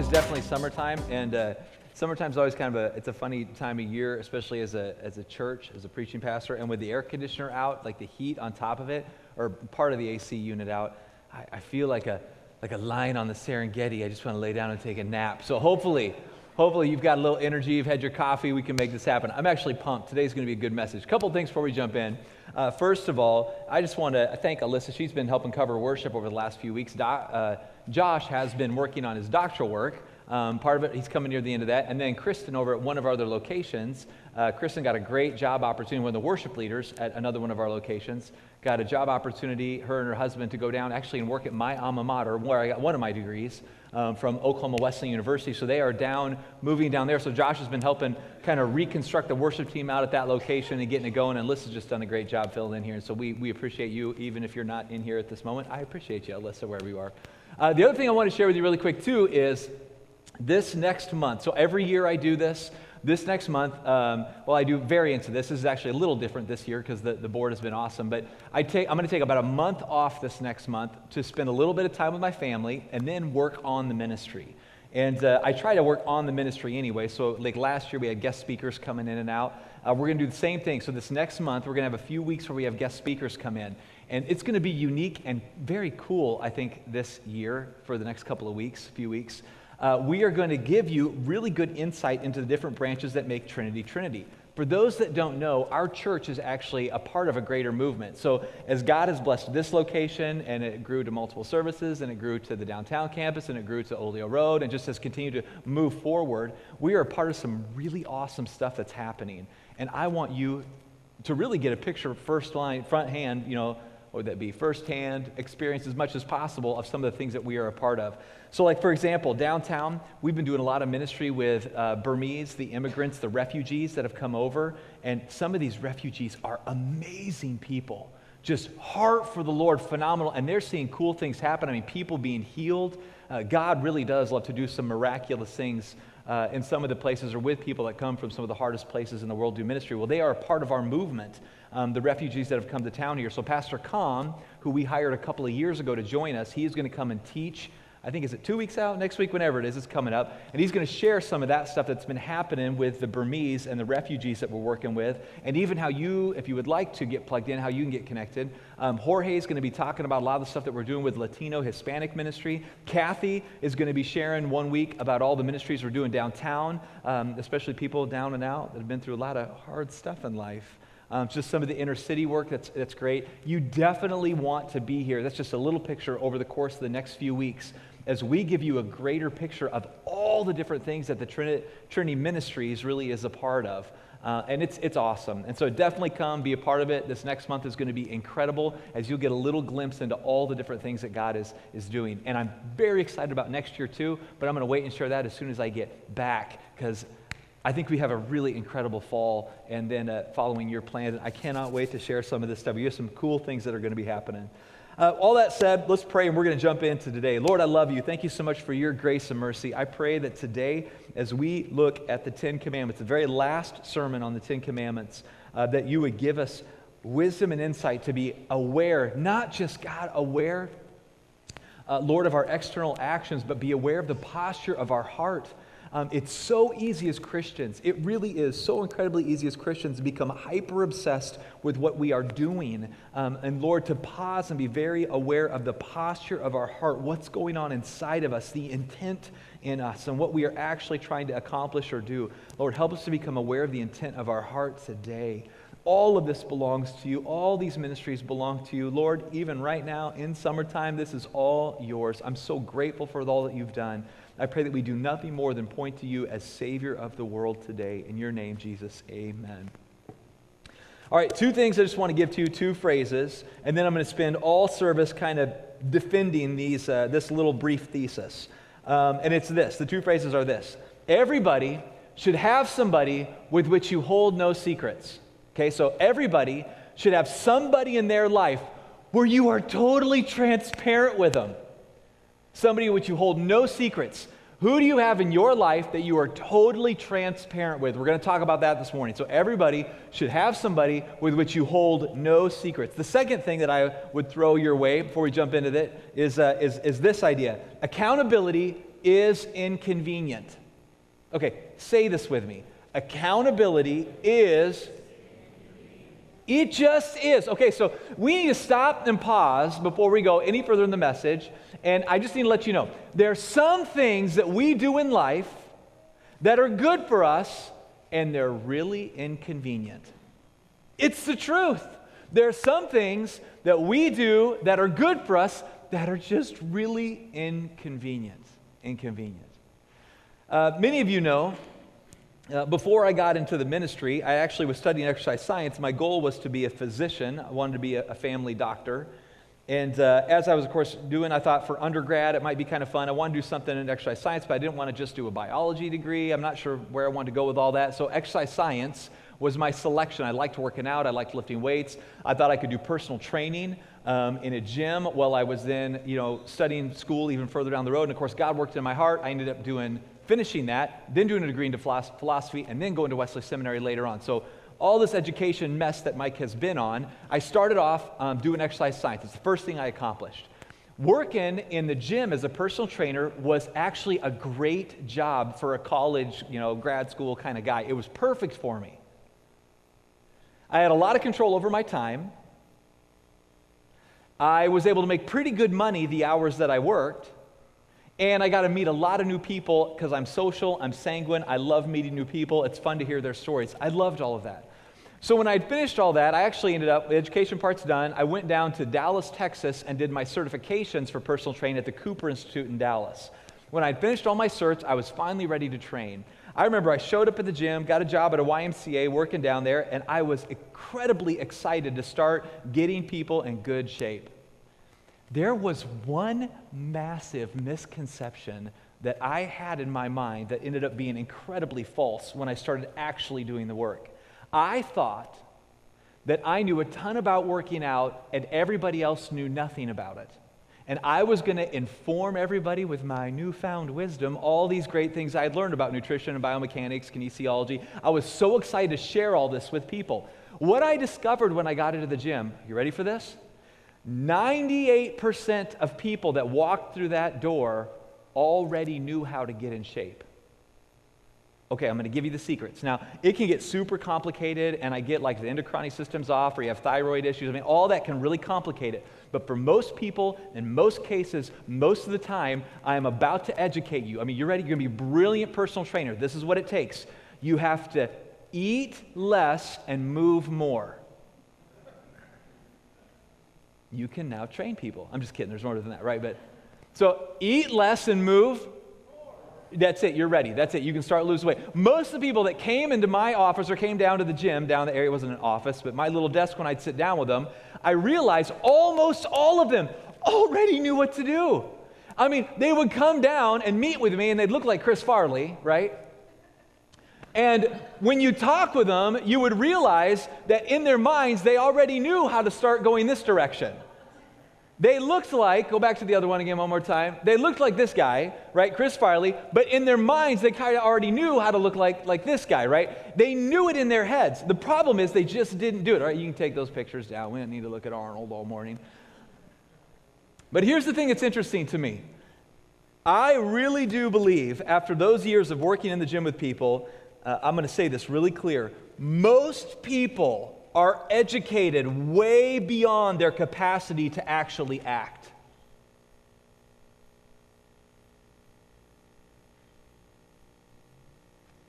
is definitely summertime, and summertime's always kind of it's a funny time of year, especially as a church, as a preaching pastor, and with the air conditioner out, like the heat on top of it, or part of the AC unit out, I feel like a lion on the Serengeti. I just want to lay down and take a nap. So hopefully you've got a little energy, you've had your coffee, we can make this happen. I'm actually pumped. Today's going to be a good message. A couple things before we jump in. First of all, I just want to thank Alyssa. She's been helping cover worship over the last few weeks. Josh has been working on his doctoral work. Part of it, he's coming near the end of that. And then Kristen over at one of our other locations, Kristen got a great job opportunity, one of the worship leaders at another one of our locations, got a job opportunity, her and her husband, to go down actually and work at my alma mater, where I got one of my degrees, from Oklahoma Wesleyan University. So they are moving down there. So Josh has been helping kind of reconstruct the worship team out at that location and getting it going. And Alyssa's just done a great job filling in here. And so we appreciate you, even if you're not in here at this moment. I appreciate you, Alyssa, wherever you are. The other thing I want to share with you really quick, too, is this next month. So every year I do this. This next month, I do variants of this. This is actually a little different this year because the board has been awesome. But I'm going to take about a month off this next month to spend a little bit of time with my family and then work on the ministry. And I try to work on the ministry anyway. So like last year, we had guest speakers coming in and out. We're going to do the same thing. So this next month, we're going to have a few weeks where we have guest speakers come in. And it's going to be unique and very cool, I think, this year for the next few weeks. We are going to give you really good insight into the different branches that make Trinity Trinity. For those that don't know, our church is actually a part of a greater movement. So as God has blessed this location, and it grew to multiple services, and it grew to the downtown campus, and it grew to Oleo Road, and just has continued to move forward, we are a part of some really awesome stuff that's happening. And I want you to really get a picture front hand, or that be firsthand experience as much as possible of some of the things that we are a part of. So like, for example, downtown, we've been doing a lot of ministry with Burmese, the immigrants, the refugees that have come over. And some of these refugees are amazing people. Just heart for the Lord, phenomenal. And they're seeing cool things happen. I mean, people being healed. God really does love to do some miraculous things in some of the places, or with people that come from some of the hardest places in the world do ministry. Well, they are a part of our movement, the refugees that have come to town here. So Pastor Khan, who we hired a couple of years ago to join us, he is going to come and teach. I think, is it 2 weeks out? Next week, whenever it is, it's coming up. And he's going to share some of that stuff that's been happening with the Burmese and the refugees that we're working with, and even how you, if you would like to get plugged in, how you can get connected. Jorge is going to be talking about a lot of the stuff that we're doing with Latino Hispanic ministry. Kathy is going to be sharing 1 week about all the ministries we're doing downtown, especially people down and out that have been through a lot of hard stuff in life. Just some of the inner city work that's great. You definitely want to be here. That's just a little picture over the course of the next few weeks as we give you a greater picture of all the different things that the Trinity Ministries really is a part of. And it's awesome. And so definitely come, be a part of it. This next month is going to be incredible as you'll get a little glimpse into all the different things that God is doing. And I'm very excited about next year too, but I'm going to wait and share that as soon as I get back, because I think we have a really incredible fall and then following year plans. I cannot wait to share some of this stuff. We have some cool things that are going to be happening. All that said, let's pray, and we're going to jump into today. Lord, I love you. Thank you so much for your grace and mercy. I pray that today, as we look at the Ten Commandments, the very last sermon on the Ten Commandments, that you would give us wisdom and insight to be aware, not just, God, aware, Lord, of our external actions, but be aware of the posture of our heart. It's so easy as Christians. It really is so incredibly easy as Christians to become hyper-obsessed with what we are doing. And Lord, to pause and be very aware of the posture of our heart, what's going on inside of us, the intent in us, and what we are actually trying to accomplish or do. Lord, help us to become aware of the intent of our heart today. All of this belongs to you. All these ministries belong to you. Lord, even right now in summertime, this is all yours. I'm so grateful for all that you've done. I pray that we do nothing more than point to you as Savior of the world today. In your name, Jesus, amen. All right, 2 things I just want to give to you, 2 phrases, and then I'm going to spend all service kind of defending this little brief thesis. And it's this. The 2 phrases are this. Everybody should have somebody with which you hold no secrets. Okay, so everybody should have somebody in their life where you are totally transparent with them. Somebody with which you hold no secrets. Who do you have in your life that you are totally transparent with? We're going to talk about that this morning. So everybody should have somebody with which you hold no secrets. The second thing that I would throw your way before we jump into it is this idea. Accountability is inconvenient. Okay, say this with me. Accountability is, it just is. Okay, so we need to stop and pause before we go any further in the message, and I just need to let you know, there are some things that we do in life that are good for us, and they're really inconvenient. It's the truth. There are some things that we do that are good for us that are just really inconvenient. Many of you know, before I got into the ministry, I actually was studying exercise science. My goal was to be a physician. I wanted to be a family doctor. And as I was, of course, doing, I thought for undergrad, it might be kind of fun. I wanted to do something in exercise science, but I didn't want to just do a biology degree. I'm not sure where I wanted to go with all that. So exercise science was my selection. I liked working out. I liked lifting weights. I thought I could do personal training in a gym while I was then, studying school even further down the road. And of course, God worked in my heart. I ended up finishing that, then doing a degree into philosophy, and then going to Wesley Seminary later on. So all this education mess that Mike has been on, I started off doing exercise science. It's the first thing I accomplished. Working in the gym as a personal trainer was actually a great job for a college, grad school kind of guy. It was perfect for me. I had a lot of control over my time. I was able to make pretty good money the hours that I worked. And I got to meet a lot of new people because I'm social, I'm sanguine, I love meeting new people. It's fun to hear their stories. I loved all of that. So when I'd finished all that, I actually ended up, the education part's done, I went down to Dallas, Texas, and did my certifications for personal training at the Cooper Institute in Dallas. When I'd finished all my certs, I was finally ready to train. I remember I showed up at the gym, got a job at a YMCA working down there, and I was incredibly excited to start getting people in good shape. There was one massive misconception that I had in my mind that ended up being incredibly false when I started actually doing the work. I thought that I knew a ton about working out and everybody else knew nothing about it. And I was going to inform everybody with my newfound wisdom all these great things I had learned about nutrition and biomechanics, kinesiology. I was so excited to share all this with people. What I discovered when I got into the gym, you ready for this? 98% of people that walked through that door already knew how to get in shape. Okay, I'm going to give you the secrets. Now, it can get super complicated, and I get like the endocrine system's off, or you have thyroid issues. I mean, all that can really complicate it. But for most people, in most cases, most of the time, I am about to educate you. I mean, you're ready? You're going to be a brilliant personal trainer. This is what it takes. You have to eat less and move more. You can now train people. I'm just kidding. There's more than that, right? But so eat less and move. That's it. You're ready. That's it. You can start losing weight. Most of the people that came into my office or came down to the gym, down the area, it wasn't an office, but my little desk when I'd sit down with them, I realized almost all of them already knew what to do. I mean, they would come down and meet with me, and they'd look like Chris Farley, right? And when you talk with them, you would realize that in their minds, they already knew how to start going this direction. They looked like, go back to the other one again one more time, they looked like this guy, right, Chris Farley, but in their minds, they kind of already knew how to look like this guy, right? They knew it in their heads. The problem is they just didn't do it. All right, you can take those pictures down. We don't need to look at Arnold all morning. But here's the thing that's interesting to me. I really do believe, after those years of working in the gym with people, I'm going to say this really clear. Most people are educated way beyond their capacity to actually act.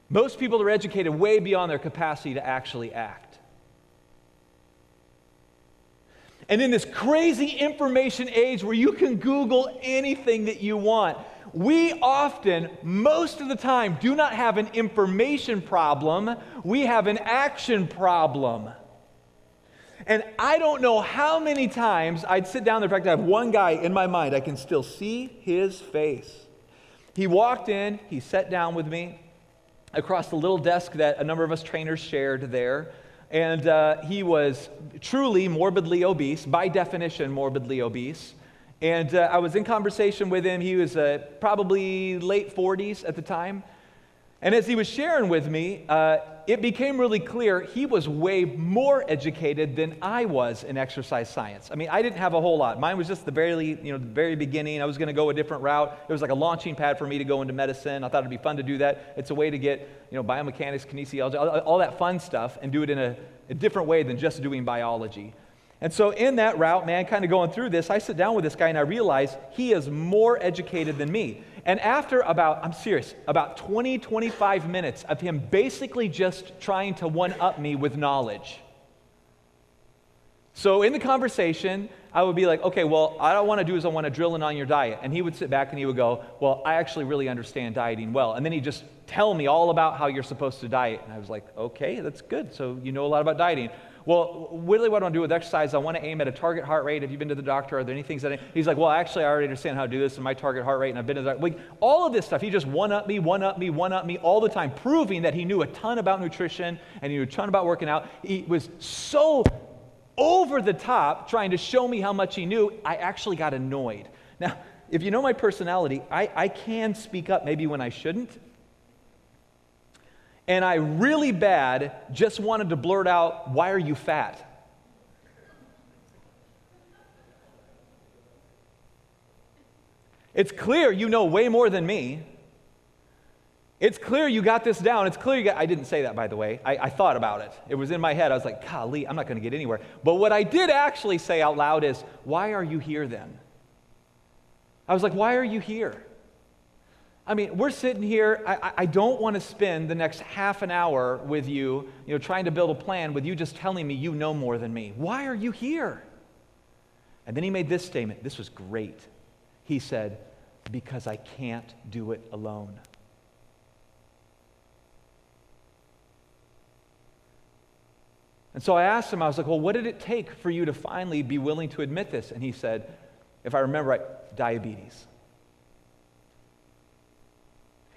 Most people are educated way beyond their capacity to actually act. And in this crazy information age where you can Google anything that you want, we often, most of the time, do not have an information problem. We have an action problem. And I don't know how many times I'd sit down there. In fact, I have one guy in my mind. I can still see his face. He walked in. He sat down with me across the little desk that a number of us trainers shared there. And he was truly morbidly obese, by definition, morbidly obese. And I was in conversation with him. He was probably late 40s at the time. And as he was sharing with me, it became really clear he was way more educated than I was in exercise science. I mean, I didn't have a whole lot. Mine was just the very beginning. I was going to go a different route. It was like a launching pad for me to go into medicine. I thought it'd be fun to do that. It's a way to get, biomechanics, kinesiology, all that fun stuff, and do it in a different way than just doing biology. And so in that route, man, kind of going through this, I sit down with this guy and I realize he is more educated than me. And after about 20, 25 minutes of him basically just trying to one-up me with knowledge. So in the conversation, I would be like, okay, well, all I want to do is I want to drill in on your diet. And he would sit back and he would go, well, I actually really understand dieting well. And then he'd just tell me all about how you're supposed to diet. And I was like, okay, that's good. So you know a lot about dieting. Well, really what I want to do with exercise, I want to aim at a target heart rate. Have you been to the doctor? Are there any things that he's like, well, actually, I already understand how to do this and my target heart rate, and I've been to the doctor. Like, all of this stuff, he just one-up me all the time, proving that he knew a ton about nutrition and he knew a ton about working out. He was so over the top trying to show me how much he knew, I actually got annoyed. Now, if you know my personality, I can speak up maybe when I shouldn't. And I really bad just wanted to blurt out, why are you fat? It's clear you know way more than me. It's clear you got this down. It's clear you got, I didn't say that, by the way. I thought about it. It was in my head. I was like, golly, I'm not going to get anywhere. But what I did actually say out loud is, why are you here then? I was like, why are you here? I mean, we're sitting here. I don't want to spend the next half an hour with you, trying to build a plan with you just telling me you know more than me. Why are you here? And then he made this statement. This was great. He said, because I can't do it alone. And so I asked him, I was like, well, what did it take for you to finally be willing to admit this? And he said, if I remember right, diabetes.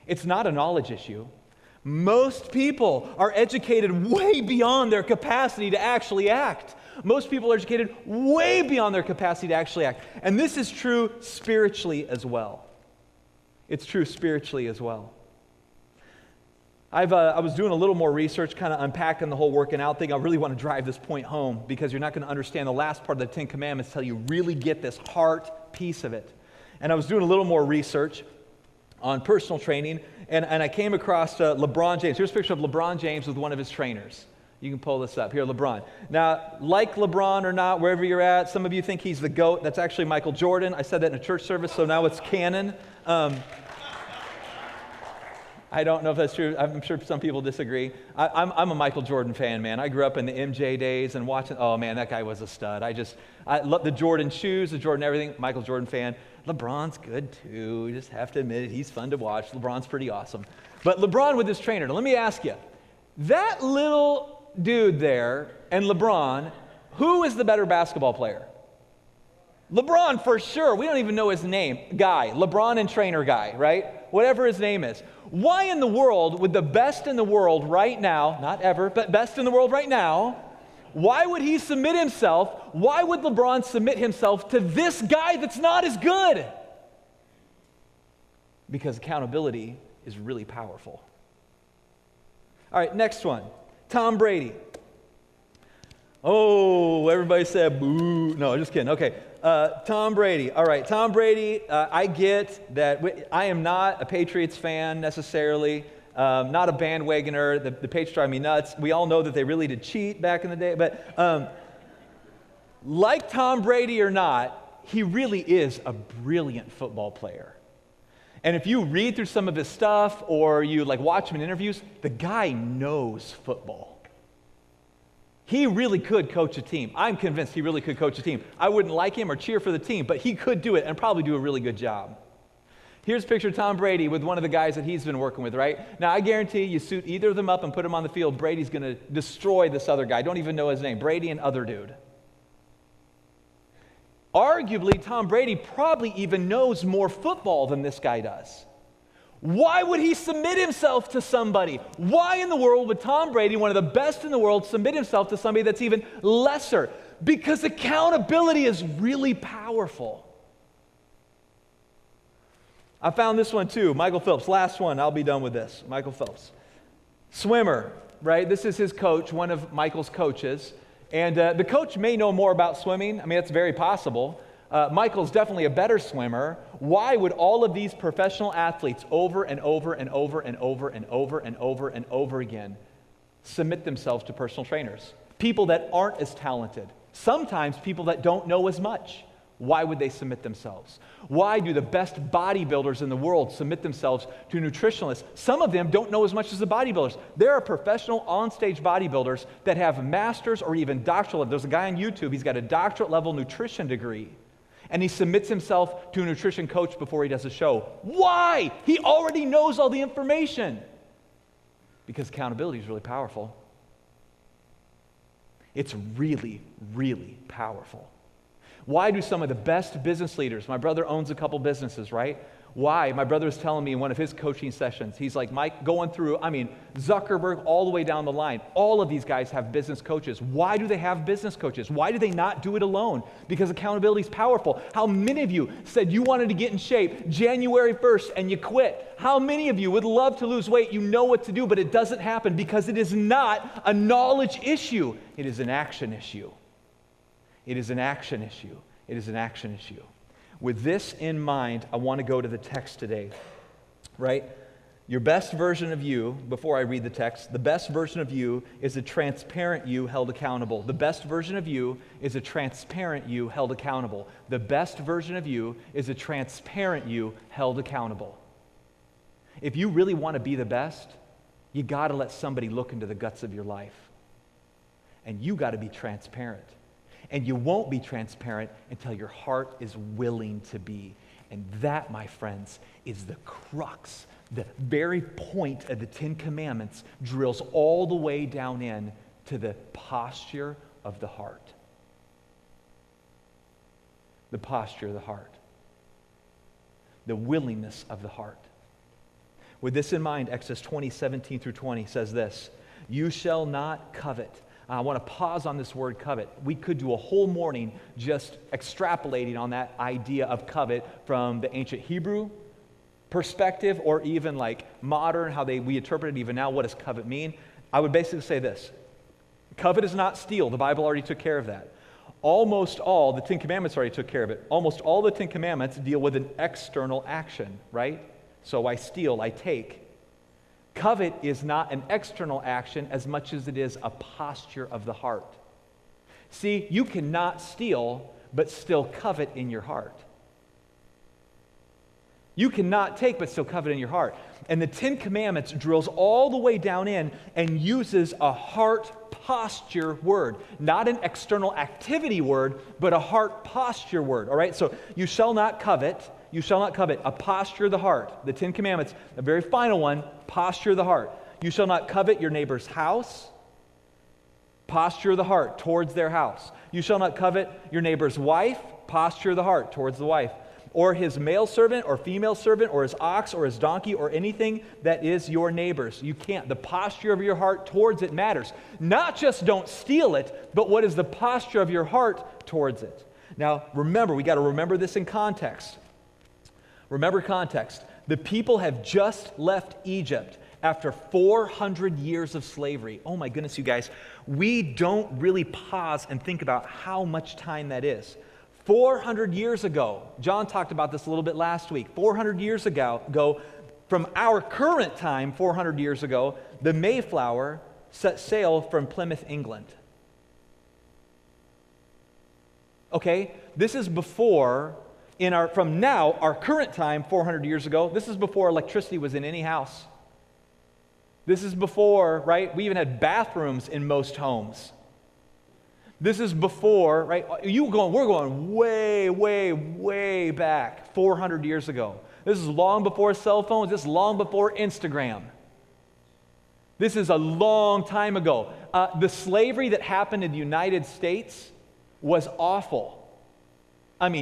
It's not a knowledge issue. Most people are educated way beyond their capacity to actually act. Most people are educated way beyond their capacity to actually act. And this is true spiritually as well. It's true spiritually as well. I was doing a little more research, kind of unpacking the whole working out thing. I really want to drive this point home because you're not going to understand the last part of the Ten Commandments until you really get this heart piece of it. And I was doing a little more research on personal training, and I came across LeBron James. Here's a picture of LeBron James with one of his trainers. You can pull this up. Here, LeBron. Now, like LeBron or not, wherever you're at, some of you think he's the GOAT. That's actually Michael Jordan. I said that in a church service, so now it's canon. I don't know if that's true. I'm sure some people disagree. I'm a Michael Jordan fan, man. I grew up in the MJ days and watching, oh man, that guy was a stud. I love the Jordan shoes, the Jordan everything. Michael Jordan fan. LeBron's good too. You just have to admit it. He's fun to watch. LeBron's pretty awesome. But LeBron with his trainer. Now let me ask you, that little dude there and LeBron, who is the better basketball player? LeBron for sure. We don't even know his name. Guy. LeBron and trainer guy, right? Whatever his name is. Why in the world would the best in the world right now, not ever, but best in the world right now, why would he submit himself? Why would LeBron submit himself to this guy that's not as good? Because accountability is really powerful. All right, next one. Tom Brady. Oh, everybody said boo. No, just kidding. Okay. Tom Brady. All right, Tom Brady, I get that I am not a Patriots fan necessarily, not a bandwagoner. The Patriots drive me nuts. We all know that they really did cheat back in the day, but like Tom Brady or not, he really is a brilliant football player. And if you read through some of his stuff or you watch him in interviews, the guy knows football. He really could coach a team. I'm convinced he really could coach a team. I wouldn't like him or cheer for the team, but he could do it and probably do a really good job. Here's a picture of Tom Brady with one of the guys that he's been working with, right? Now, I guarantee you suit either of them up and put them on the field, Brady's going to destroy this other guy. I don't even know his name. Brady and other dude. Arguably, Tom Brady probably even knows more football than this guy does. Why would he submit himself to somebody? Why in the world would Tom Brady, one of the best in the world, submit himself to somebody that's even lesser? Because accountability is really powerful. I found this one too. Michael Phelps, last one. I'll be done with this. Michael Phelps. Swimmer, right? This is his coach, one of Michael's coaches. And the coach may know more about swimming. I mean, it's very possible. Michael's definitely a better swimmer. Why would all of these professional athletes over and over and over and over and over and over and over again submit themselves to personal trainers? People that aren't as talented. Sometimes people that don't know as much. Why would they submit themselves? Why do the best bodybuilders in the world submit themselves to nutritionalists? Some of them don't know as much as the bodybuilders. There are professional on-stage bodybuilders that have master's or even doctoral. There's a guy on YouTube, he's got a doctorate level nutrition degree, and he submits himself to a nutrition coach before he does a show. Why? He already knows all the information. Because accountability is really powerful. It's really, really powerful. Why do some of the best business leaders, my brother owns a couple businesses, right? Why? My brother was telling me in one of his coaching sessions, he's like, Mike, going through, Zuckerberg all the way down the line, all of these guys have business coaches. Why do they have business coaches? Why do they not do it alone? Because accountability is powerful. How many of you said you wanted to get in shape January 1st and you quit? How many of you would love to lose weight? You know what to do, but it doesn't happen because it is not a knowledge issue. It is an action issue. It is an action issue. It is an action issue. With this in mind, I want to go to the text today, right? Your best version of you, before I read the text, the best version of you is a transparent you held accountable. The best version of you is a transparent you held accountable. The best version of you is a transparent you held accountable. If you really want to be the best, you got to let somebody look into the guts of your life. And you got to be transparent. And you won't be transparent until your heart is willing to be. And that, my friends, is the crux, the very point of the Ten Commandments, drills all the way down in to the posture of the heart. The posture of the heart. The willingness of the heart. With this in mind, Exodus 20:17 through 20 says this, "You shall not covet." I want to pause on this word covet. We could do a whole morning just extrapolating on that idea of covet from the ancient Hebrew perspective or even like modern, how we interpret it even now. What does covet mean? I would basically say this. Covet is not steal. The Bible already took care of that. Almost all, the Ten Commandments already took care of it. Almost all the Ten Commandments deal with an external action, right? So I steal, I take. Covet is not an external action as much as it is a posture of the heart. See, you cannot steal, but still covet in your heart. You cannot take, but still covet in your heart. And the Ten Commandments drills all the way down in and uses a heart posture word. Not an external activity word, but a heart posture word. All right, so you shall not covet. You shall not covet, a posture of the heart. The Ten Commandments, the very final one, posture of the heart. You shall not covet your neighbor's house, posture of the heart towards their house. You shall not covet your neighbor's wife, posture of the heart towards the wife, or his male servant or female servant, or his ox or his donkey, or anything that is your neighbor's. You can't. The posture of your heart towards it matters. Not just don't steal it, but what is the posture of your heart towards it? Now, remember, we got to remember this in context. Remember context. The people have just left Egypt after 400 years of slavery. Oh my goodness, you guys. We don't really pause and think about how much time that is. 400 years ago, John talked about this a little bit last week. 400 years ago, from our current time, 400 years ago, the Mayflower set sail from Plymouth, England. Okay, this is before... From now, our current time, 400 years ago, this is before electricity was in any house. This is before, right, we even had bathrooms in most homes. This is before, right, we're going way, way, way back, 400 years ago. This is long before cell phones. This is long before Instagram. This is a long time ago. The slavery that happened in the United States was awful.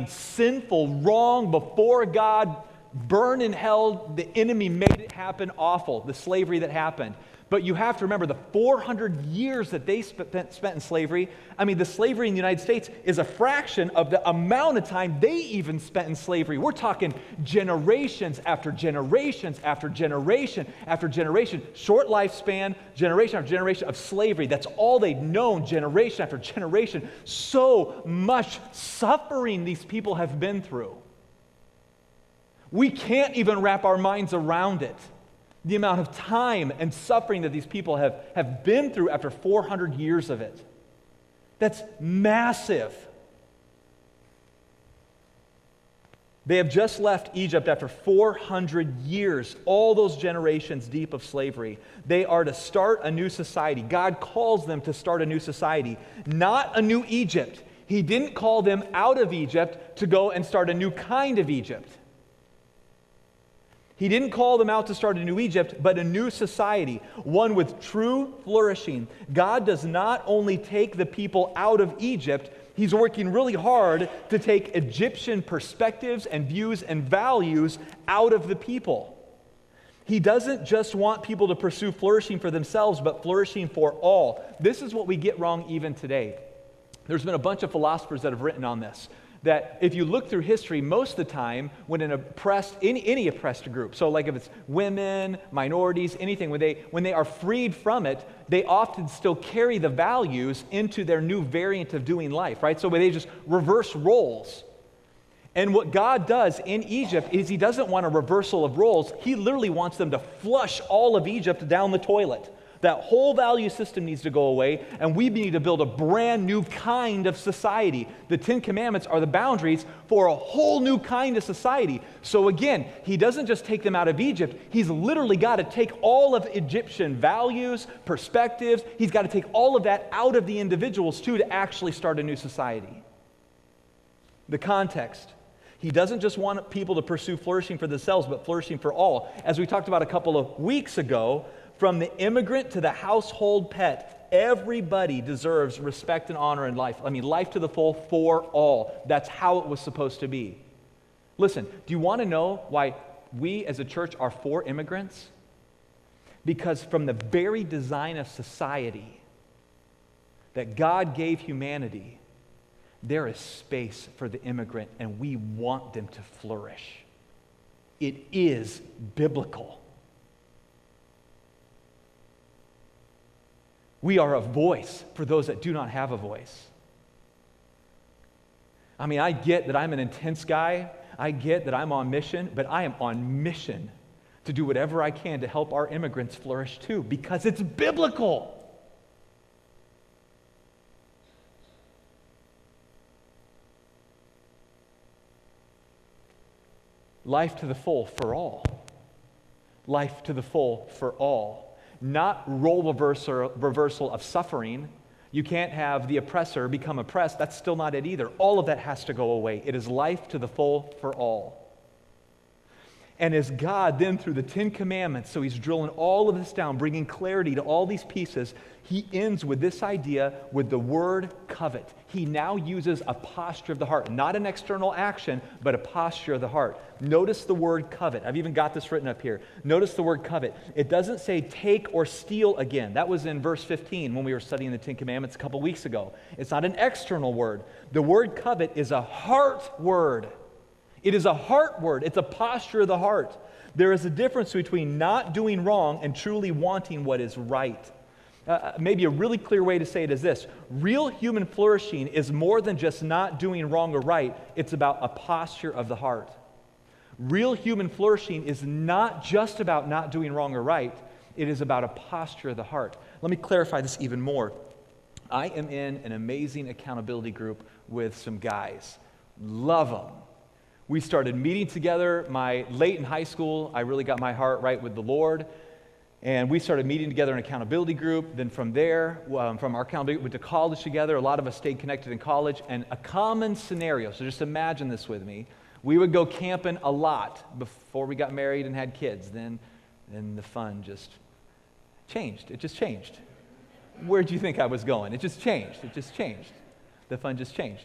Sinful, wrong, before God, burn in hell. The enemy made it happen awful, the slavery that happened. But you have to remember the 400 years that they spent in slavery. I mean, the slavery in the United States is a fraction of the amount of time they even spent in slavery. We're talking generations after generations after generation after generation. Short lifespan, generation after generation of slavery. That's all they'd known, generation after generation. So much suffering these people have been through. We can't even wrap our minds around it. The amount of time and suffering that these people have been through after 400 years of it. That's massive. They have just left Egypt after 400 years, all those generations deep of slavery. They are to start a new society. God calls them to start a new society, not a new Egypt. He didn't call them out of Egypt to go and start a new kind of Egypt. He didn't call them out to start a new Egypt, but a new society, one with true flourishing. God does not only take the people out of Egypt, He's working really hard to take Egyptian perspectives and views and values out of the people. He doesn't just want people to pursue flourishing for themselves, but flourishing for all. This is what we get wrong even today. There's been a bunch of philosophers that have written on this. That if you look through history, most of the time when an oppressed, any oppressed group, so like if it's women, minorities, anything, when they are freed from it, they often still carry the values into their new variant of doing life, right? So they just reverse roles. And what God does in Egypt is He doesn't want a reversal of roles. He literally wants them to flush all of Egypt down the toilet. That whole value system needs to go away, and we need to build a brand new kind of society. The Ten Commandments are the boundaries for a whole new kind of society. So again, He doesn't just take them out of Egypt. He's literally got to take all of Egyptian values, perspectives. He's got to take all of that out of the individuals too to actually start a new society. The context. He doesn't just want people to pursue flourishing for themselves, but flourishing for all. As we talked about a couple of weeks ago, from the immigrant to the household pet, everybody deserves respect and honor in life. I mean, life to the full for all. That's how it was supposed to be. Listen, do you want to know why we as a church are for immigrants? Because from the very design of society that God gave humanity, there is space for the immigrant, and we want them to flourish. It is biblical. We are a voice for those that do not have a voice. I mean, I get that I'm an intense guy. I get that I'm on mission, but I am on mission to do whatever I can to help our immigrants flourish too, because it's biblical. Life to the full for all. Life to the full for all. Not role reversal of suffering. You can't have the oppressor become oppressed. That's still not it either. All of that has to go away. It is life to the full for all. And as God then through the Ten Commandments, so He's drilling all of this down, bringing clarity to all these pieces, He ends with this idea with the word covet. He now uses a posture of the heart, not an external action, but a posture of the heart. Notice the word covet. I've even got this written up here. Notice the word covet. It doesn't say take or steal again. That was in verse 15 when we were studying the Ten Commandments a couple weeks ago. It's not an external word. The word covet is a heart word. It is a heart word. It's a posture of the heart. There is a difference between not doing wrong and truly wanting what is right. Maybe a really clear way to say it is this. Real human flourishing is more than just not doing wrong or right. It's about a posture of the heart. Real human flourishing is not just about not doing wrong or right. It is about a posture of the heart. Let me clarify this even more. I am in an amazing accountability group with some guys. Love them. We started meeting together late in high school. I really got my heart right with the Lord. And we started meeting together in an accountability group. Then from there, from our accountability, we went to college together. A lot of us stayed connected in college. And a common scenario, so just imagine this with me. We would go camping a lot before we got married and had kids. Then the fun just changed. It just changed. Where do you think I was going? It just changed. It just changed. The fun just changed.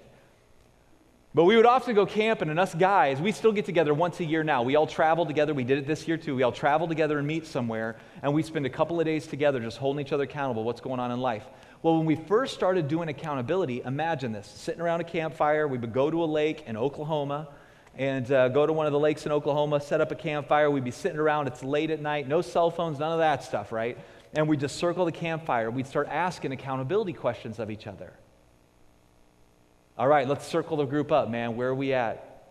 But we would often go camping, and us guys, we still get together once a year now. We all travel together. We did it this year too. We all travel together and meet somewhere, and we spend a couple of days together just holding each other accountable, what's going on in life. Well, when we first started doing accountability, imagine this, sitting around a campfire. We would go to a lake in Oklahoma and go to one of the lakes in Oklahoma, set up a campfire. We'd be sitting around. It's late at night, no cell phones, none of that stuff, right? And we'd just circle the campfire. We'd start asking accountability questions of each other. All right, let's circle the group up, man. Where are we at?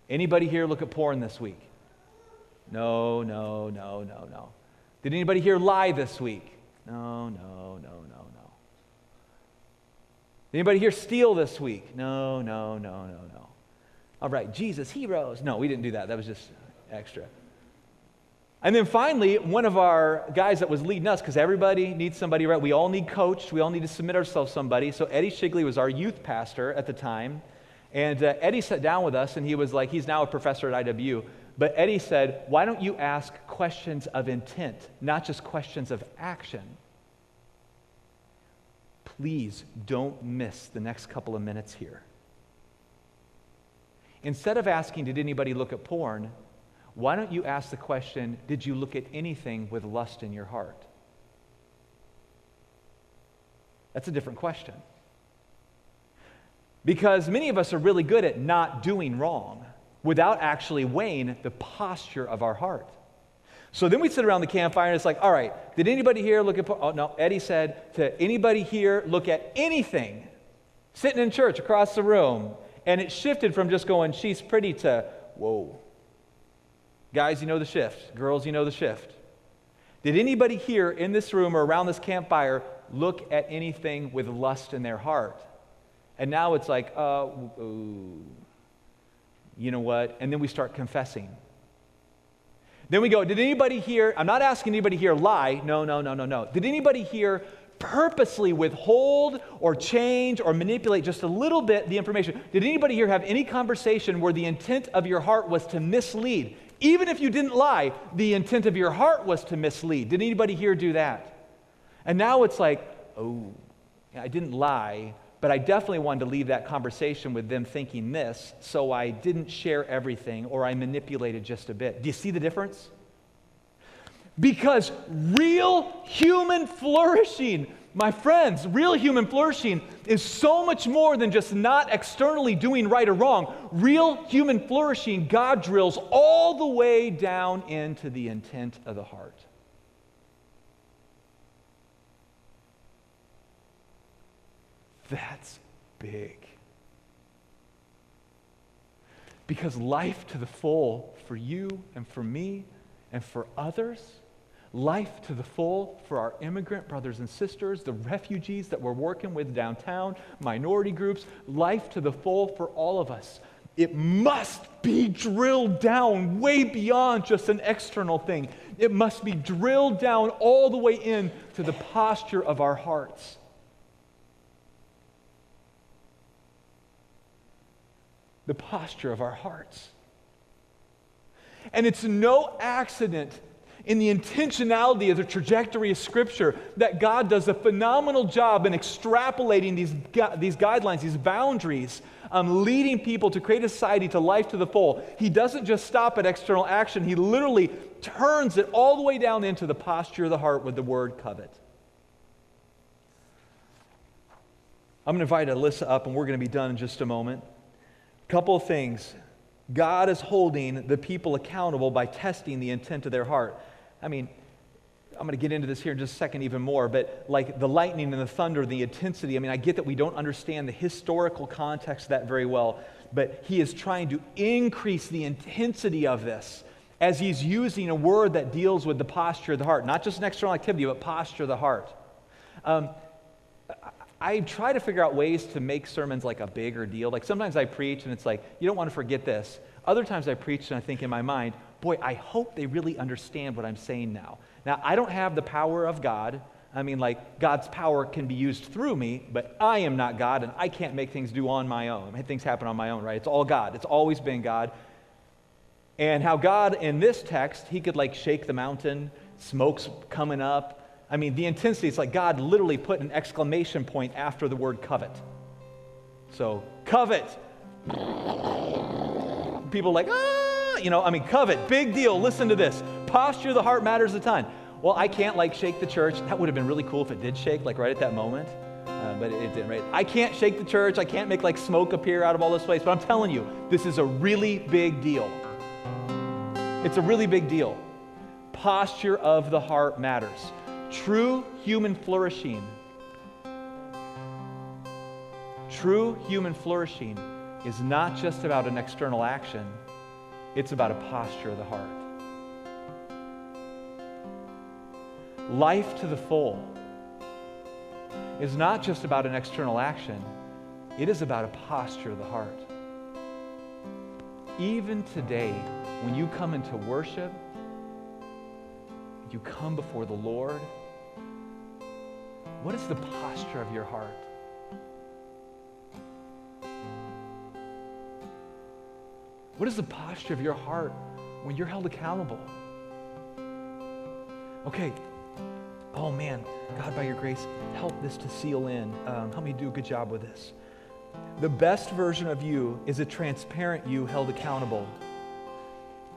Anybody here look at porn this week? No. Did anybody here lie this week? No. Did anybody here steal this week? No. All right, Jesus, heroes. No, we didn't do that. That was just extra. And then finally, one of our guys that was leading us, because everybody needs somebody, right? We all need coached. We all need to submit ourselves to somebody. So Eddie Shigley was our youth pastor at the time. And Eddie sat down with us, and he was like, he's now a professor at IW. But Eddie said, why don't you ask questions of intent, not just questions of action? Please don't miss the next couple of minutes here. Instead of asking, did anybody look at porn? Why don't you ask the question, did you look at anything with lust in your heart? That's a different question. Because many of us are really good at not doing wrong without actually weighing the posture of our heart. So then we sit around the campfire and it's like, all right, did anybody here look at porn? Oh, no, Eddie said, to anybody here look at anything sitting in church across the room? And it shifted from just going, she's pretty, to, whoa. Guys, you know the shift. Girls, you know the shift. Did anybody here in this room or around this campfire look at anything with lust in their heart? And now it's like, you know what? And then we start confessing. Then we go, did anybody here, I'm not asking anybody here lie. No. Did anybody here purposely withhold or change or manipulate just a little bit the information? Did anybody here have any conversation where the intent of your heart was to mislead? Even if you didn't lie, the intent of your heart was to mislead. Did anybody here do that? And now it's like, oh, I didn't lie, but I definitely wanted to leave that conversation with them thinking this, so I didn't share everything or I manipulated just a bit. Do you see the difference? Because real human flourishing, my friends, real human flourishing is so much more than just not externally doing right or wrong. Real human flourishing, God drills all the way down into the intent of the heart. That's big. Because life to the full for you and for me and for others, life to the full for our immigrant brothers and sisters, the refugees that we're working with downtown, minority groups, life to the full for all of us. It must be drilled down way beyond just an external thing. It must be drilled down all the way in to the posture of our hearts. The posture of our hearts. And it's no accident in the intentionality of the trajectory of Scripture that God does a phenomenal job in extrapolating these guidelines, these boundaries, leading people to create a society to life to the full. He doesn't just stop at external action. He literally turns it all the way down into the posture of the heart with the word covet. I'm going to invite Alyssa up, and we're going to be done in just a moment. Couple of things. God is holding the people accountable by testing the intent of their heart. I mean, I'm going to get into this here in just a second even more, but like the lightning and the thunder, the intensity, I get that we don't understand the historical context of that very well, but he is trying to increase the intensity of this as he's using a word that deals with the posture of the heart, not just an external activity, but posture of the heart. I try to figure out ways to make sermons like a bigger deal. Like sometimes I preach and it's like, you don't want to forget this. Other times I preach and I think in my mind, boy, I hope they really understand what I'm saying now. Now, I don't have the power of God. God's power can be used through me, but I am not God and I can't make things do on my own. Things happen on my own, right? It's all God. It's always been God. And how God in this text, he could shake the mountain, smoke's coming up. The intensity, it's like God literally put an exclamation point after the word covet. So, covet, People are like, covet, big deal. Listen to this. Posture of the heart matters a ton. Well, I can't shake the church. That would have been really cool if it did shake right at that moment. But it didn't, right? I can't shake the church. I can't make smoke appear out of all this place. But I'm telling you, this is a really big deal. It's a really big deal. Posture of the heart matters. True human flourishing is not just about an external action. It's about a posture of the heart. Life to the full is not just about an external action. It is about a posture of the heart. Even today, when you come into worship, you come before the Lord, what is the posture of your heart? What is the posture of your heart when you're held accountable? Okay, oh man, God, by your grace, help this to seal in. Help me do a good job with this. The best version of you is a transparent you held accountable.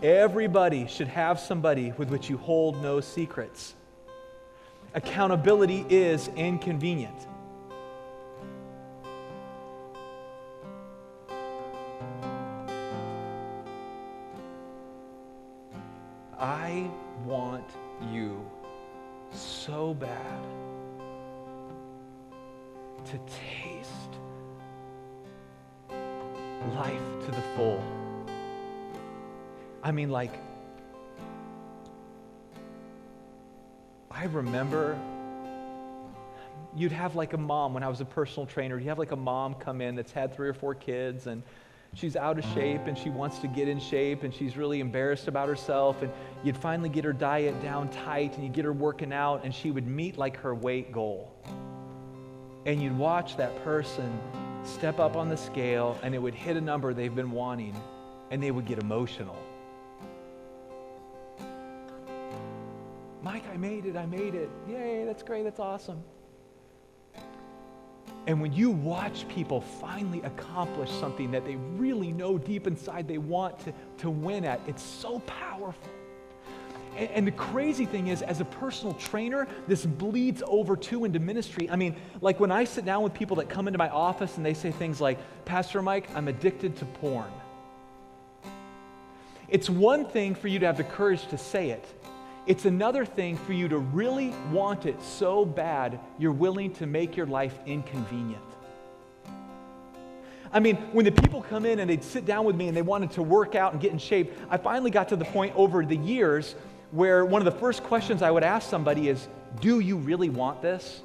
Everybody should have somebody with which you hold no secrets. Accountability is inconvenient. I want you so bad to taste life to the full. I mean, I remember you'd have a mom when I was a personal trainer. You have a mom come in that's had 3 or 4 kids and she's out of shape and she wants to get in shape and she's really embarrassed about herself, and you'd finally get her diet down tight and you'd get her working out and she would meet her weight goal. And you'd watch that person step up on the scale and it would hit a number they've been wanting and they would get emotional. Mike, I made it. Yay, that's great, that's awesome. And when you watch people finally accomplish something that they really know deep inside they want to win at, it's so powerful. And the crazy thing is, as a personal trainer, this bleeds over too into ministry. I mean, when I sit down with people that come into my office and they say things like, Pastor Mike, I'm addicted to porn. It's one thing for you to have the courage to say it. It's another thing for you to really want it so bad you're willing to make your life inconvenient. I mean, when the people come in and they'd sit down with me and they wanted to work out and get in shape, I finally got to the point over the years where one of the first questions I would ask somebody is, do you really want this?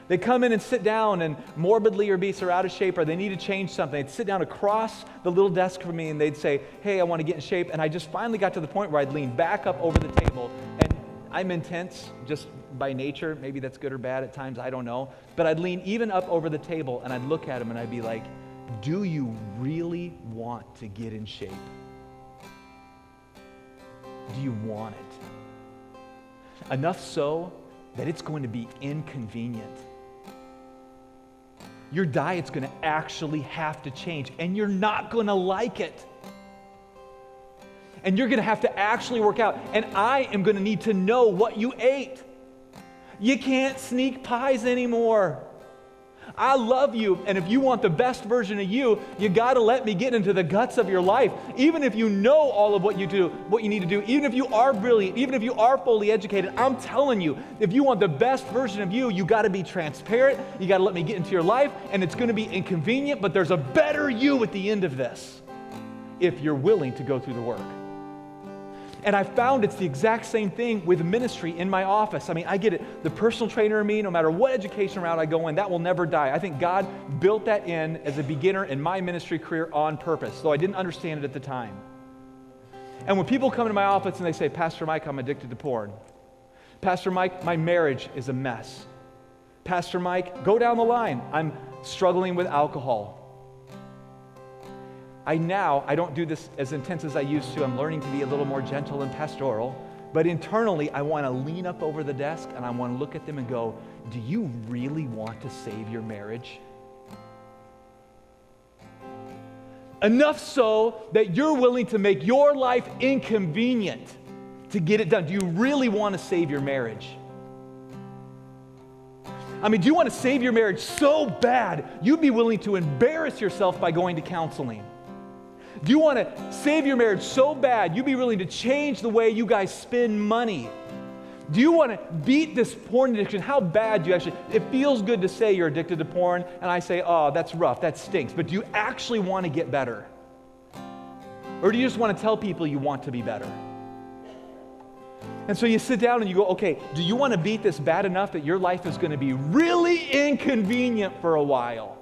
They come in and sit down and morbidly obese or out of shape, or they need to change something. They'd sit down across the little desk from me and they'd say, hey, I want to get in shape. And I just finally got to the point where I'd lean back up over the table. And I'm intense just by nature. Maybe that's good or bad at times, I don't know. But I'd lean even up over the table and I'd look at him and I'd be like, do you really want to get in shape? Do you want it? Enough so that it's going to be inconvenient. Your diet's going to actually have to change, and you're not going to like it. And you're going to have to actually work out, and I am going to need to know what you ate. You can't sneak pies anymore. I love you, and if you want the best version of you, you got to let me get into the guts of your life. Even if you know all of what you need to do, even if you are brilliant, even if you are fully educated, I'm telling you, if you want the best version of you, you got to be transparent. You got to let me get into your life, and it's going to be inconvenient, but there's a better you at the end of this if you're willing to go through the work. And I found it's the exact same thing with ministry in my office. I mean, I get it. The personal trainer in me, no matter what education route I go in, that will never die. I think God built that in as a beginner in my ministry career on purpose, though I didn't understand it at the time. And when people come into my office and they say, Pastor Mike, I'm addicted to porn. Pastor Mike, my marriage is a mess. Pastor Mike, go down the line. I'm struggling with alcohol. I don't do this as intense as I used to. I'm learning to be a little more gentle and pastoral. But internally, I want to lean up over the desk and I want to look at them and go, do you really want to save your marriage? Enough so that you're willing to make your life inconvenient to get it done. Do you really want to save your marriage? I mean, do you want to save your marriage so bad you'd be willing to embarrass yourself by going to counseling? Do you want to save your marriage so bad you'd be willing to change the way you guys spend money? Do you want to beat this porn addiction? How bad do you actually, it feels good to say you're addicted to porn, and I say, oh, that's rough, that stinks, but do you actually want to get better? Or do you just want to tell people you want to be better? And so you sit down and you go, okay, do you want to beat this bad enough that your life is going to be really inconvenient for a while?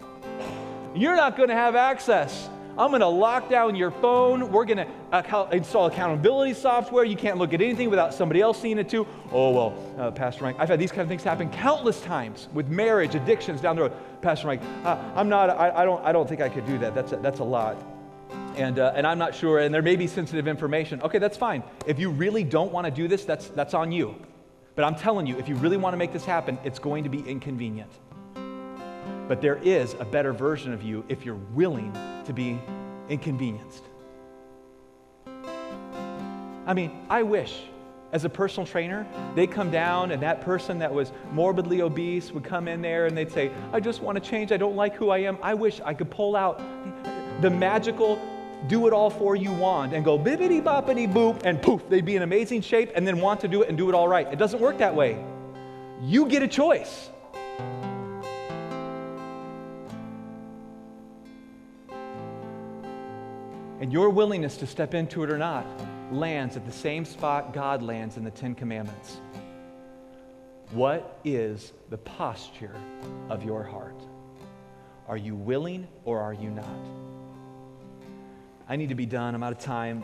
You're not going to have access. I'm going to lock down your phone. We're going to install accountability software. You can't look at anything without somebody else seeing it too. Oh, well, Pastor Mike, I've had these kind of things happen countless times with marriage, addictions down the road. Pastor Mike, I don't think I could do that. That's a lot. And I'm not sure, and there may be sensitive information. Okay, that's fine. If you really don't want to do this, that's on you. But I'm telling you, if you really want to make this happen, it's going to be inconvenient. But there is a better version of you if you're willing to be inconvenienced. I mean, I wish, as a personal trainer, they'd come down and that person that was morbidly obese would come in there and they'd say, I just want to change, I don't like who I am. I wish I could pull out the magical do-it-all-for-you wand and go bibbidi-boppity-boop, and poof, they'd be in amazing shape and then want to do it and do it all right. It doesn't work that way. You get a choice. And your willingness to step into it or not lands at the same spot God lands in the Ten Commandments. What is the posture of your heart? Are you willing or are you not? I need to be done. I'm out of time.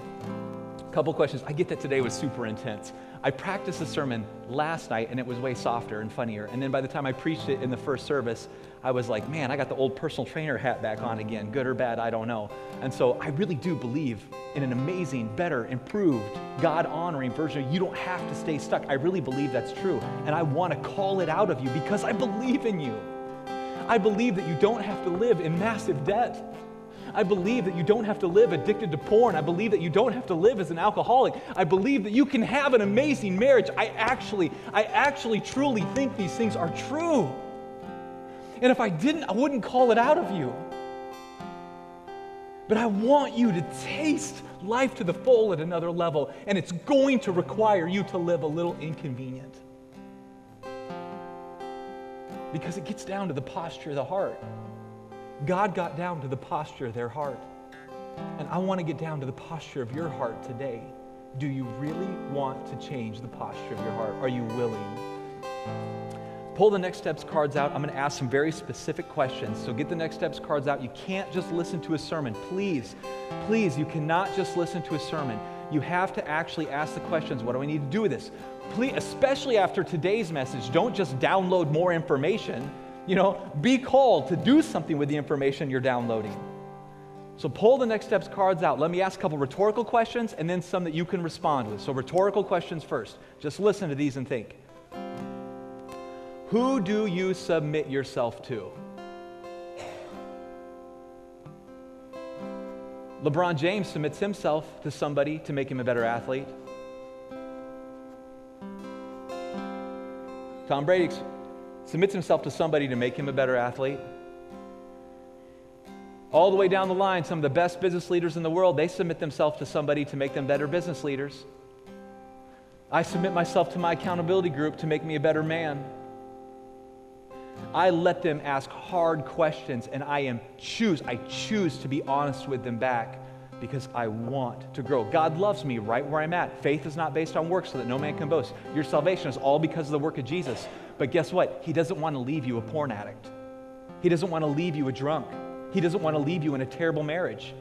A couple questions. I get that today was super intense. I practiced the sermon last night and it was way softer and funnier. And then by the time I preached it in the first service, I was like, man, I got the old personal trainer hat back on again. Good or bad, I don't know. And so I really do believe in an amazing, better, improved, God-honoring version. You don't have to stay stuck. I really believe that's true. And I want to call it out of you because I believe in you. I believe that you don't have to live in massive debt. I believe that you don't have to live addicted to porn. I believe that you don't have to live as an alcoholic. I believe that you can have an amazing marriage. I actually truly think these things are true. And if I didn't, I wouldn't call it out of you. But I want you to taste life to the full at another level, and it's going to require you to live a little inconvenient. Because it gets down to the posture of the heart. God got down to the posture of their heart. And I want to get down to the posture of your heart today. Do you really want to change the posture of your heart? Are you willing? Pull the Next Steps cards out. I'm going to ask some very specific questions. So get the Next Steps cards out. You can't just listen to a sermon. Please, you cannot just listen to a sermon. You have to actually ask the questions. What do I need to do with this? Please, especially after today's message, don't just download more information. Be called to do something with the information you're downloading. So pull the Next Steps cards out. Let me ask a couple rhetorical questions and then some that you can respond with. So rhetorical questions first. Just listen to these and think. Who do you submit yourself to? LeBron James submits himself to somebody to make him a better athlete. Tom Brady submits himself to somebody to make him a better athlete. All the way down the line, some of the best business leaders in the world, they submit themselves to somebody to make them better business leaders. I submit myself to my accountability group to make me a better man. I let them ask hard questions, and I choose to be honest with them back because I want to grow. God loves me right where I'm at. Faith is not based on works so that no man can boast. Your salvation is all because of the work of Jesus. But guess what? He doesn't want to leave you a porn addict. He doesn't want to leave you a drunk. He doesn't want to leave you in a terrible marriage.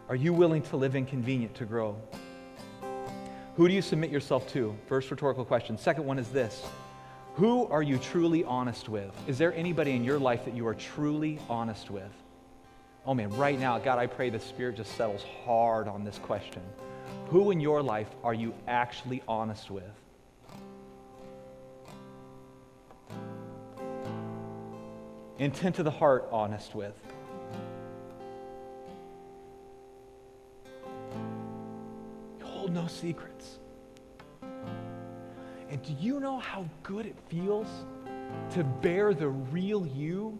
Are you willing to live inconvenient to grow? Who do you submit yourself to? First rhetorical question. Second one is this. Who are you truly honest with? Is there anybody in your life that you are truly honest with? Oh man, right now, God, I pray the Spirit just settles hard on this question. Who in your life are you actually honest with? intent of the heart honest with. Hold no secrets. And do you know how good it feels to bear the real you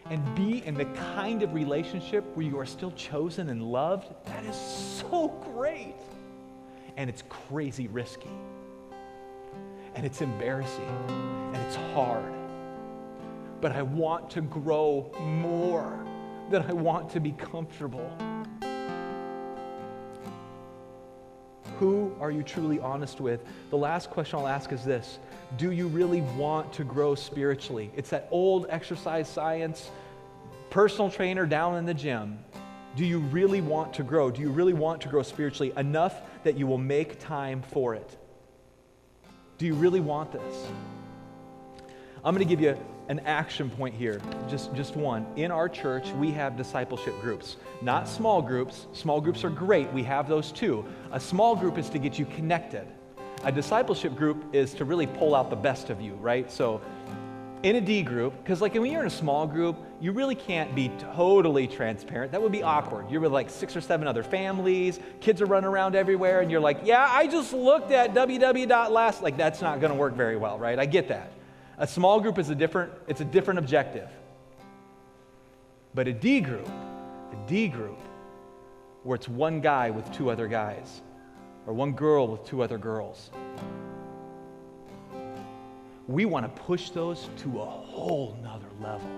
and be in the kind of relationship where you are still chosen and loved? That is so great. And it's crazy risky. And it's embarrassing. And it's hard. But I want to grow more than I want to be comfortable. Who are you truly honest with? The last question I'll ask is this: do you really want to grow spiritually? It's that old exercise science, personal trainer down in the gym. Do you really want to grow? Do you really want to grow spiritually enough that you will make time for it? Do you really want this? I'm going to give you an action point here, just one. In our church, we have discipleship groups, not small groups. Small groups are great. We have those too. A small group is to get you connected. A discipleship group is to really pull out the best of you, right? So in a D group, because like when you're in a small group, you really can't be totally transparent. That would be awkward. You're with like 6 or 7 other families, kids are running around everywhere, and you're like, yeah, I just looked at www.last. Like, that's not going to work very well, right? I get that. A small group is a different objective. But a D group, where it's one guy with 2 other guys, or one girl with 2 other girls, we want to push those to a whole nother level,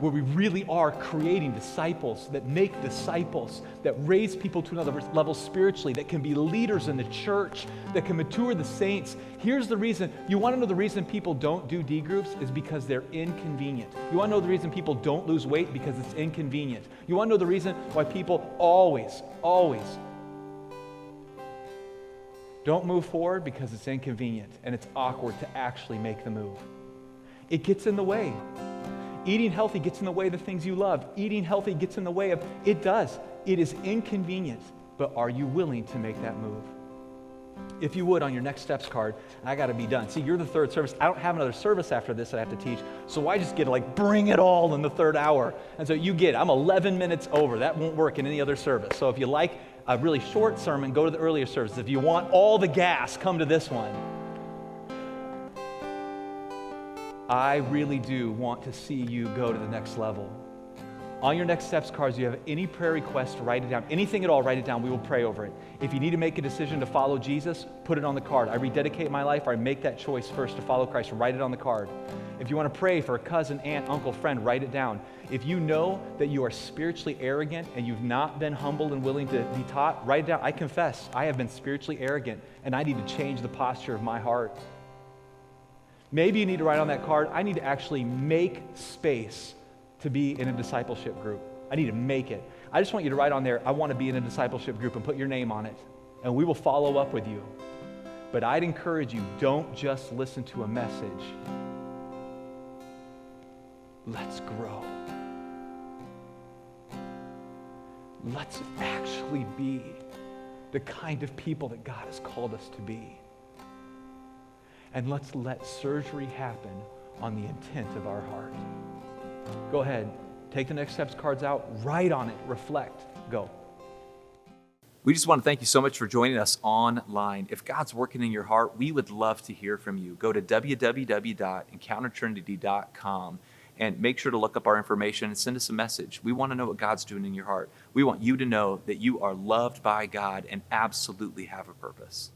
where we really are creating disciples that make disciples, that raise people to another level spiritually, that can be leaders in the church, that can mature the saints. Here's the reason. You want to know the reason people don't do D groups is because they're inconvenient. You want to know the reason people don't lose weight? Because it's inconvenient. You want to know the reason why people always don't move forward? Because it's inconvenient and it's awkward to actually make the move. It gets in the way. Eating healthy gets in the way of the things you love. Eating healthy gets in the way of, it does. It is inconvenient, but are you willing to make that move? If you would, on your next steps card, I got to be done. See, you're the third service. I don't have another service after this that I have to teach, so I just get to like bring it all in the third hour. And so you get it. I'm 11 minutes over. That won't work in any other service. So if you like a really short sermon, go to the earlier service. If you want all the gas, come to this one. I really do want to see you go to the next level. On your next steps cards, you have any prayer request, write it down. Anything at all, write it down. We will pray over it. If you need to make a decision to follow Jesus, put it on the card. I rededicate my life, or I make that choice first to follow Christ. Write it on the card. If you want to pray for a cousin, aunt, uncle, friend, write it down. If you know that you are spiritually arrogant and you've not been humbled and willing to be taught, write it down. I confess, I have been spiritually arrogant, and I need to change the posture of my heart. Maybe you need to write on that card, I need to actually make space to be in a discipleship group. I need to make it. I just want you to write on there, I want to be in a discipleship group, and put your name on it, and we will follow up with you. But I'd encourage you, don't just listen to a message. Let's grow. Let's actually be the kind of people that God has called us to be. And let's let surgery happen on the intent of our heart. Go ahead, take the next steps cards out, write on it, reflect, go. We just want to thank you so much for joining us online. If God's working in your heart, we would love to hear from you. Go to www.encountertrinity.com and make sure to look up our information and send us a message. We want to know what God's doing in your heart. We want you to know that you are loved by God and absolutely have a purpose.